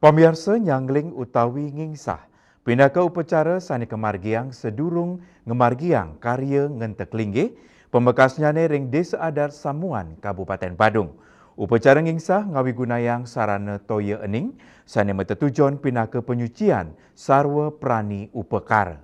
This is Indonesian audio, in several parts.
Pamirsa nyangling utawi ngingsah. Pinaka upacara sani kemargiang sedurung ngemargiang karya ngentek linggih, pembekasnya ring Desa Adat Samuan, Kabupaten Badung. Upacara ngingsah ngawi gunayang sarana toya ening, sani metetujon pinaka penyucian sarwa prani upekara.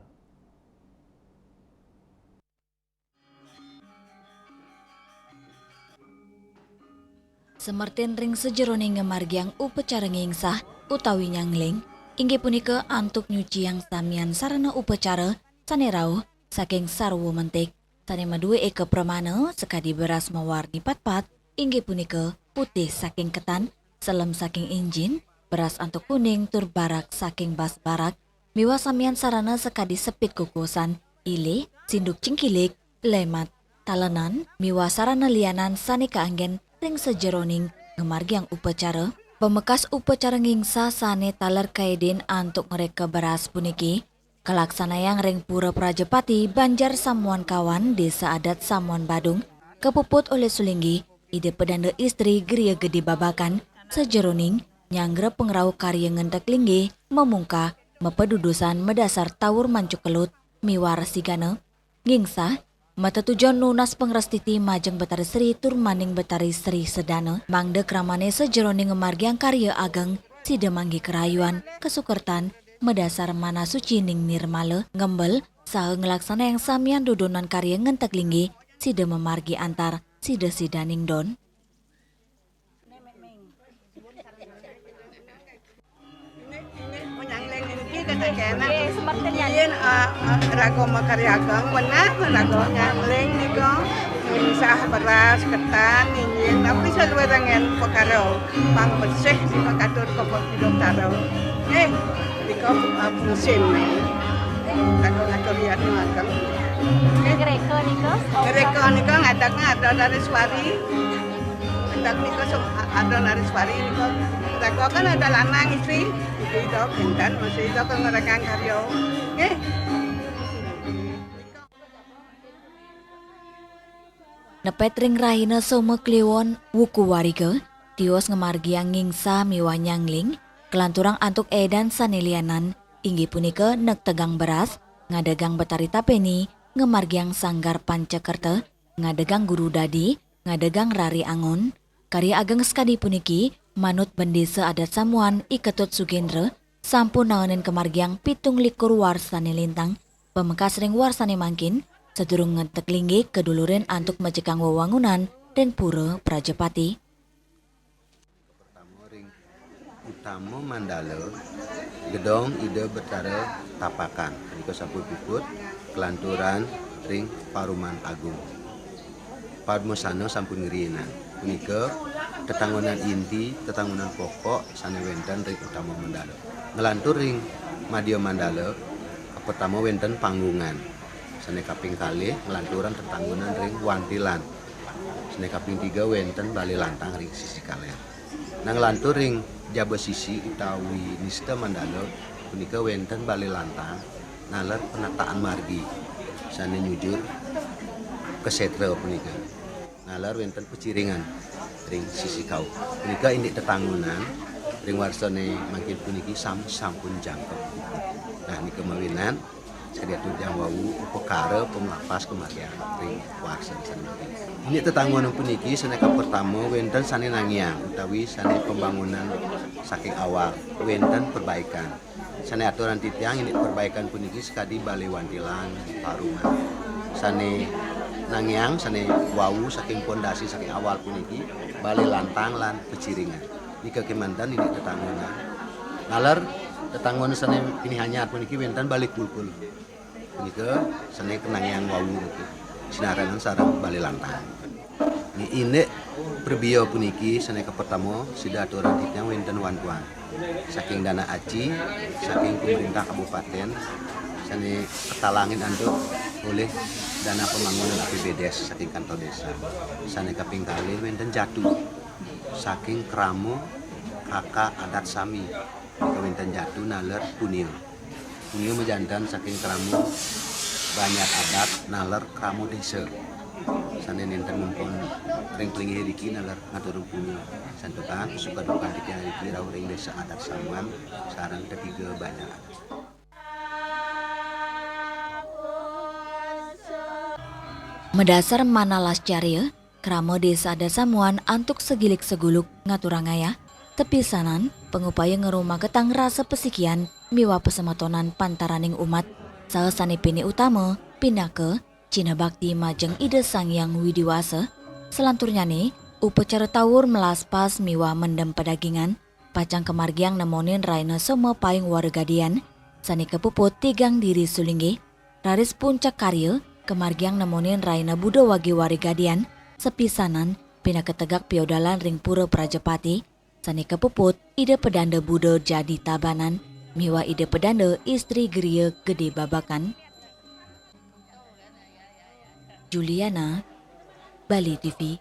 Semertin ring sejeroning ngemargiang upacara ngingsah utawi nyangling, inggih punika antuk nyuci yang samian sarana upacara sanerau saking sarwa mentik sane madue eke pramana sekadi beras mewarni pat-pat inggih punika putih saking ketan, selem saking injin, beras antuk kuning tur barak saking bas barak, miwa samian sarana sekadi sepit kukusan, ile, sinduk cingkilik, lemat, talenan, miwa sarana lianan sane kaanggen ring sejeroning ngemargiang upacara. Pemekas upacara ngingsa sane taler kaedin antuk mereka beras puniki kalaksana yang ring pura Prajepati Banjar Samuan Kawan Desa Adat Samuan Badung kepuput oleh Sulinggi ide pedanda istri Geria Gede Babakan sejeroning nyanggra pengrau karya ngentek linggi memungka mepedudusan medasar tawur mancuk kelut miwar sigana ngingsa mata tujuan lunas pengrestiti majeng Betari Sri Turmaning Betari Sri Sedana mangde kramane sejeroning ngemargiang karya ageng sida manggi kerayuan kesukertan medasar mana suci ning nirmale ngembel saha ngelaksana yang samian dudonan karya ngentek linggi sida memargi antar sida ning don. Yen rago makaryagang wenah rago nyangling niko misah beras ketan yin tapi salurangan pekaro pang bersih niko katur kopot hidup taro niko musim rago ngaturyan magang Gereka niko ngadaknya ada dari Suari ngadak niko ada dari Suari niko rago kan ada lanang istri itu pintan masih itu kan ngerekang karyo Nepet ring rahina soma kliwon wuku warga tios ngemargiang ngingsa miwa nyangling kelanturang antuk edan sanelianan inggih punika nek tegang beras ngadagang Betari Tapeni ngemargiang sanggar Pancakerta ngadagang Guru Dadi ngadagang Rari Angon karya ageng skadi puniki manut Bendesa Adat Samuan Iketut Sugendra sampun naonen kemargiang 17 warsane lintang pemekas ring warsane mangkin sedurung ngentek linggi keduluren antuk mejekang wewangunan dan pura Prajepati. Pertama ring utama Mandala gedong ide betara tapakan niko sampun puput kelanturan ring Paruman Agung padmosana sampun ngriyenan punika tetanggunan inti tetanggunan pokok sane wenten ring utama Mandala ngelantur ring Madya Mandala pertama wenten panggungan sane kaping kalih ngelanturan tetanggunan ring Wantilan sane kaping 3 wenten Bali Lantang ring sisi kalen nang ngelantur ring Jaba Sisi utawi Nista Mandala punika wenten Bali Lantang nalar penataan margi sane nyujur kesetra punika nalar wenten peciringan ring sisi kau punika indik tetanggunan ring warsane mangkin puniki sampun jangkep nah niki mawinan sediatu jangwawu upekara pemlapas kemargian ring warsa sana. Ini tetangguan puniki saneka pertama wenten sane nangiang utawi sane pembangunan saking awal wenten perbaikan. Sane aturan titiang ini perbaikan puniki sekadi Bale Wantilan Paruman. Sane nangiang sane wawu saking pondasi saking awal puniki Bale Lantang lan peciringan. Nika kemantan ini tetangguan. Nalar tetangguan sane pinihannya puniki wenten Bale Kulkul. Punika sane kenangian wawu itu sinaranan sareng Bali Lantang. Ini perbio puniki sane pertama sida aturan titiang wenten wantuan. Saking dana aci, saking pemerintah kabupaten sane ketalangin antuk oleh dana pembangunan APBDes saking kantor desa. Sane kaping kalih wenten jatuh saking Kramo Kakak Adat Sami. Wenten jatuh naler punil. Punil mejantan saking Kramo banyak adat naler Kramo desa. sana nenten mumpun ring kelingi riki nalar ngatur bumi santukan suka dukan tiga riki rau ring desa adat samuan sarang ketiga banyak. Medasar manalas caria, krama desa ada samuan antuk segilik seguluk ngaturangaya, tepisanan pengupaya ngerumah ketang rasa pesikian miwa pesematonan pantaraning umat, saesane pini utama pindah ke Cina Bakti Majeng Ide Sangyang Widiwasa, selanturnya nih upacara tawur melas pas miwa mendem pedagingan, pacang kemargiang nemonin raina semua paing wargadian, sani kepuput tigang diri sulinggi, raris puncak karya, kemargiang nemonin raina Budo wagi wargadian, sepisanan pindah ketegak piodalan ring pura Prajapati, sani kepuput ide pedanda Budo jadi tabanan, miwa ide pedanda istri geria gede babakan. Juliana, Bali TV.